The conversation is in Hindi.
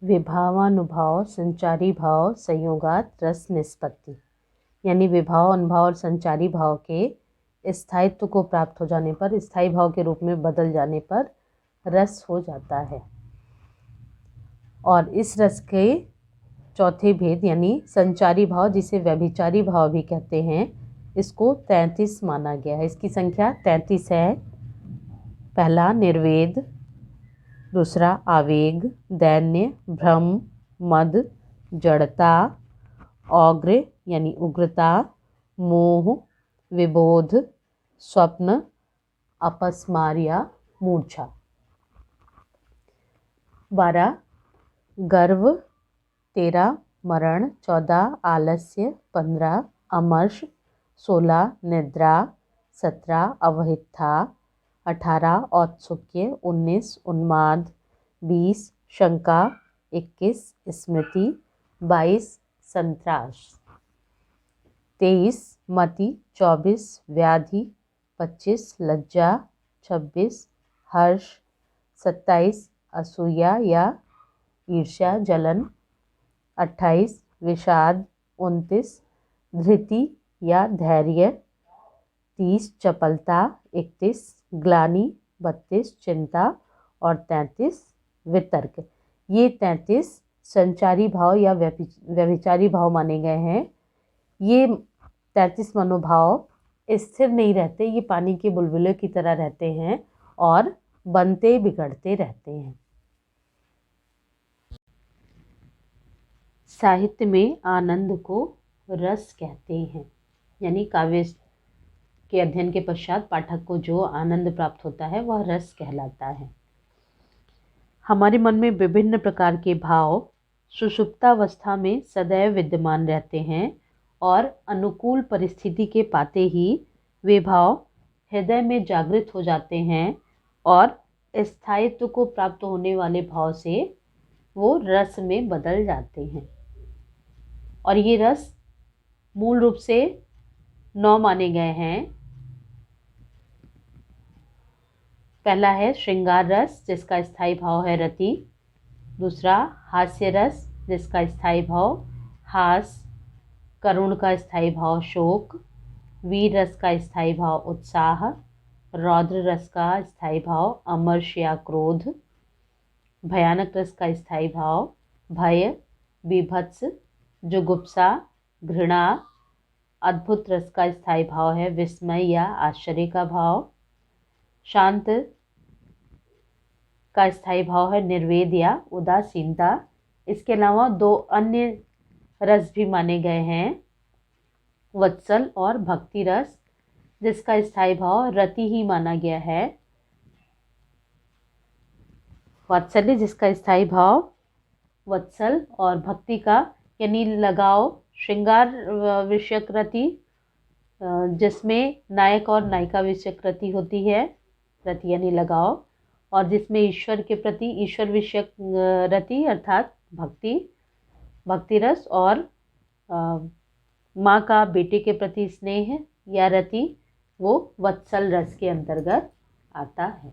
विभावानुभाव संचारी भाव संयोगात रस निष्पत्ति, यानी विभाव अनुभाव और संचारी भाव के स्थायित्व को प्राप्त हो जाने पर, स्थायी भाव के रूप में बदल जाने पर रस हो जाता है। और इस रस के चौथे भेद यानी संचारी भाव, जिसे व्यभिचारी भाव भी कहते हैं, इसको 33 माना गया है। इसकी संख्या 33 है। पहला निर्वेद, दूसरा आवेग, दैन्य, भ्रम, मद, जड़ता, औग्र यानी उग्रता, मोह, विबोध, स्वप्न, अपस्मार या मूर्छा। 12 गर्व, 13 मरण, 14 आलस्य, 15 अमर्ष, 16 निद्रा, 17 अवहित्था, 18 औत्सुक्य, 19 उन्माद, 20 शंका, 21 स्मृति, 22 संत्रास, 23 मति, 24 व्याधि, 25 लज्जा, 26 हर्ष, 27 असूया या ईर्ष्या जलन, 28 विषाद, 29 धृति या धैर्य, 30 चपलता, 31 ग्लानि, 32 चिंता और 33 वितर्क। ये 33 संचारी भाव या व्यभिचारी भाव माने गए हैं। ये 33 मनोभाव स्थिर नहीं रहते, ये पानी के बुलबुले की तरह रहते हैं और बनते बिगड़ते रहते हैं। साहित्य में आनंद को रस कहते हैं, यानी काव्य के अध्ययन के पश्चात पाठक को जो आनंद प्राप्त होता है वह रस कहलाता है। हमारे मन में विभिन्न प्रकार के भाव सुषुप्तावस्था में सदैव विद्यमान रहते हैं और अनुकूल परिस्थिति के पाते ही वे भाव हृदय में जागृत हो जाते हैं और स्थायित्व को प्राप्त होने वाले भाव से वो रस में बदल जाते हैं। और ये रस मूल रूप से 9 माने गए हैं। पहला है श्रृंगार रस, जिसका स्थायी भाव है रति। दूसरा हास्य रस, जिसका स्थायी भाव हास। करुण का स्थायी भाव शोक। वीर रस का स्थायी भाव उत्साह। रौद्र रस का स्थायी भाव अमर्ष या क्रोध। भयानक रस का स्थायी भाव भय, बीभत्स, जुगुप्सा, घृणा। अद्भुत रस का स्थायी भाव है विस्मय या आश्चर्य का भाव। शांत का स्थायी भाव है निर्वेद या उदासीनता। इसके अलावा 2 अन्य रस भी माने गए हैं, वत्सल और भक्ति रस, जिसका स्थायी भाव रति ही माना गया है। वात्सल्य जिसका स्थायी भाव वत्सल और भक्ति का यानी लगाव, श्रृंगार विषयक रति जिसमें नायक और नायिका विषयक रति होती है, रति यानी लगाव, और जिसमें ईश्वर के प्रति ईश्वर विषयक रति अर्थात भक्ति रस, और माँ का बेटे के प्रति स्नेह या रति वो वत्सल रस के अंतर्गत आता है।